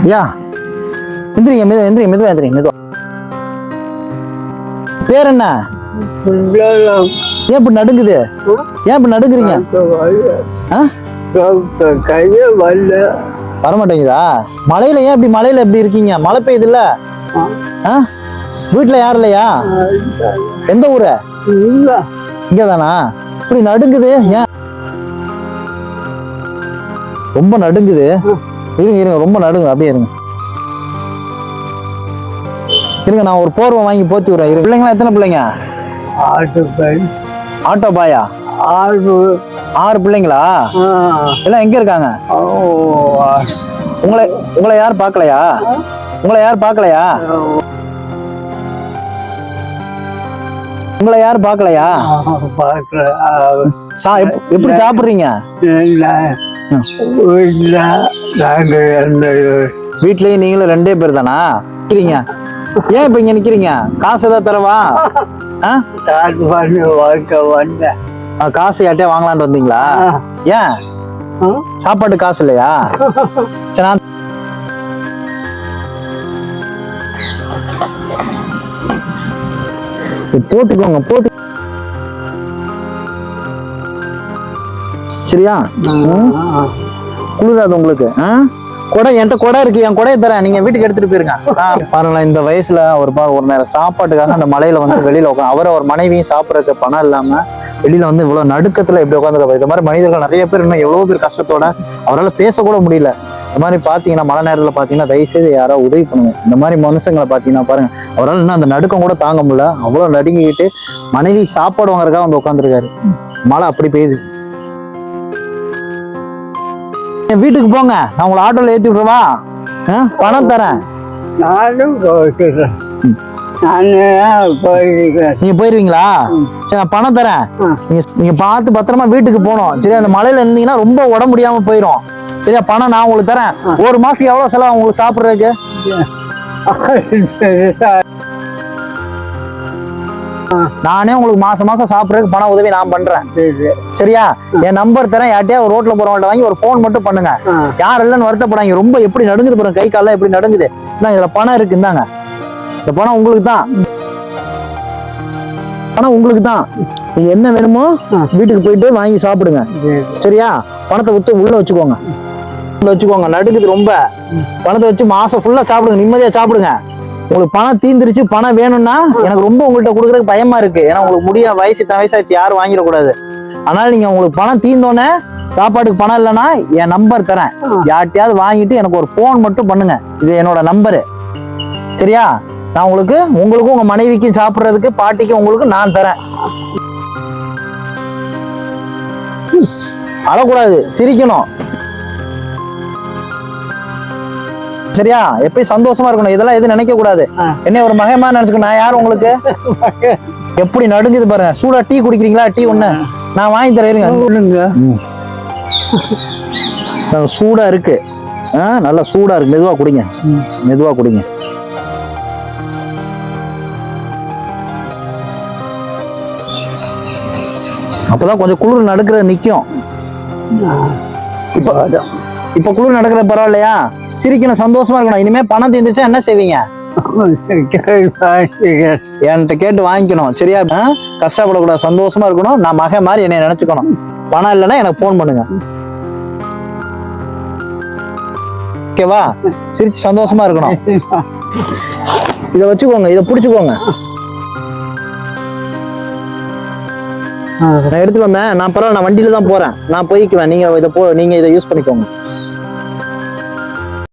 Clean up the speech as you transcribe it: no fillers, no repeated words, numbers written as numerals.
ஐயா எந்திரிங்க, எந்திரிங்க, மெதுவா எந்திரிங்க, மெதுவா. பேர் என்ன? ஏன் இப்படி நடுங்குது? ஏன் இப்படி நடுங்குறீங்க? வரமாட்டேங்குதா? மழையில ஏன் இப்படி, மழையில எப்படி இருக்கீங்க? மழை பெய்யுது இல்ல? வீட்டுல யாரும் இல்லையா? எந்த ஊரு? இங்கதானா? இப்படி நடுங்குது ஏன்? ரொம்ப நடுங்குது. இருங்க இருங்க, ரொம்ப நடுங்க, அப்படியே இருங்க இருங்க. நான் ஒரு போர்வை வாங்கி போத்தி விடுறேன். பிள்ளைங்களா எத்தனை பிள்ளைங்க? ஆட்டோ பாயா? 6 பிள்ளைங்களா? எல்லாம் எங்க இருக்காங்க? உங்களை உங்களை யாரும் பார்க்கலையா? உங்களை யாரும் பார்க்கலையா? உங்களை யாரும் பார்க்கலையா? எப்படி சாப்பிடுறீங்க? வீட்லயும் நீங்களும் 2 பேர் தானா நிக்கிறீங்க? ஏன் இப்ப இங்க நிக்கிறீங்க? காசு ஏதாவது தரவா? காசு யார்ட்டே வாங்கலான்னு வந்தீங்களா? ஏன் சாப்பாட்டு காசு இல்லையா? சரி, போத்துக்கோங்க, போத்து சரியா? குளிராது உங்களுக்கு? கொடை என்கிட்ட கொடை இருக்கு, என் கொடையை தரேன், நீங்க வீட்டுக்கு எடுத்துட்டு போயிருங்க. பாருங்களேன், இந்த வயசுல ஒரு நேரம் சாப்பாட்டுக்காக அந்த மலையில வந்து வெளியில உட்காந்து அவரை ஒரு மனைவியும் சாப்பிடறதுக்கு பணம் இல்லாம வெளியில வந்து இவ்வளவு நடுக்கத்துல எப்படி உட்காந்து, இந்த மாதிரி மனிதர்கள் நிறைய பேர் இன்னும் எவ்வளவு பேர் கஷ்டத்தோட அவரால் பேசக்கூட முடியல. இந்த மாதிரி பாத்தீங்கன்னா மழை நேரத்துல பாத்தீங்கன்னா தயவுசெய்து யாராவது உதவி பண்ணுங்க. இந்த மாதிரி மனுஷங்களை பாத்தீங்கன்னா பாருங்க, அவரால் இன்னும் அந்த நடுக்கம் கூட தாங்க முடியல, அவ்வளவு நடுங்கிட்டு மனைவி சாப்பாடு வாங்குறதுக்காக வந்து உட்காந்துருக்காரு. மழை அப்படி பெய்யுது. என் வீட்டுக்கு போங்க, நான் உங்களை ஆட்டோல ஏத்தி விடுறவா? பணம் தரேன். நீங்க போயிருவீங்களா? சரி, நான் பணம் தரேன். நீங்க பார்த்து பத்திரமா வீட்டுக்கு போகணும். சரி, அந்த மலையில இருந்தீங்கன்னா ரொம்ப உடம்பு முடியாம போயிடும். சரியா? பணம் நான் உங்களுக்கு தரேன். ஒரு மாசம் எவ்வளவு செலவு உங்களுக்கு சாப்பிடுறதுக்கு? நானே உங்களுக்கு மாசம் மாசம் சாப்பிடுறதுக்கு பண உதவி நான் பண்றேன். சரியா? என் நம்பர் தரேன். யார்ட்டையா ரோட்ல போறவங்கள்ட்ட வாங்கி ஒரு போன் மட்டும் பண்ணுங்க. யார் இல்லைன்னு வருத்தப்படாங்க. ரொம்ப எப்படி நடுங்குது பாருங்க, கை கால எப்படி நடுங்குது. இதுல பணம் இருக்கு, இந்தாங்க. இந்த பணம் உங்களுக்கு தான். பணம் உங்களுக்கு தான். நீங்க என்ன வேணுமோ வீட்டுக்கு போயிட்டு வாங்கி சாப்பிடுங்க. சரியா? பணத்தை விட்டு உள்ள வச்சுக்கோங்க, உள்ள வச்சுக்கோங்க. நடுக்குது ரொம்ப. பணத்தை வச்சு மாசம் ஃபுல்லா சாப்பிடுங்க, நிம்மதியா சாப்பிடுங்க. உங்களுக்கு பணம் தீந்துருச்சு, பணம் வேணும்னா எனக்கு ரொம்ப உங்கள்கிட்ட கொடுக்குறதுக்கு பயமா இருக்கு. ஏன்னா உங்களுக்கு வயசு இத்தனை வயசாச்சு, யாரும் வாங்கிடக்கூடாது. அதனால நீங்க உங்களுக்கு பணம் தீந்தோன்னே சாப்பாட்டுக்கு பணம் இல்லைன்னா என் நம்பர் தரேன். யார்ட்டையாவது வாங்கிட்டு எனக்கு ஒரு போன் மட்டும் பண்ணுங்க. இது என்னோட நம்பரு. சரியா? நான் உங்களுக்கும் உங்க மனைவிக்கும் சாப்பிடுறதுக்கு, பாட்டிக்கும் உங்களுக்கு நான் தரேன். அழக்கூடாது, சிரிக்கணும். சரியா? எப்பயும் சந்தோஷமா இருக்கணும். இதெல்லாம் எதுவும் நினைக்க கூடாது. என்ன ஒரு மகமா நினைச்சுக்கணும். நான் யார் உங்களுக்கு? எப்படி நடுங்குது பாருங்க. சூடா டீ குடிக்கிறீங்களா? டீ ஒண்ணு நான் வாங்கி தரேன். சூடா இருக்கு, நல்லா சூடா இருக்கு. மெதுவா குடிங்க, மெதுவா குடிங்க. அப்பதான் கொஞ்சம் குளிர் நடுக்கிறது நிக்கும். இப்ப குளிர் நடக்கிறது பரவாயில்லையா? சிரிக்கணும், சந்தோஷமா இருக்கணும். இனிமே பணம் தீர்ந்துச்சா என்ன செய்வீங்க? என்கிட்ட கேட்டு வாங்கிக்கணும். சரியா? கஷ்டப்படக்கூடாது, சந்தோஷமா இருக்கணும். நான் மகன் மாதிரி என்னை நினைச்சுக்கணும். பணம் இல்லைன்னா எனக்கு போன் பண்ணுங்க. ஓகேவா? சிரிச்சு சந்தோஷமா இருக்கணும். இதை வச்சுக்கோங்க, இதை பிடிச்சுக்கோங்க. நான் எடுத்துட்டு வந்தேன். நான் பரவாயில்ல, நான் வண்டியில தான் போறேன். நான் போய்க்குவேன். நீங்க இதை யூஸ் பண்ணிக்கோங்க.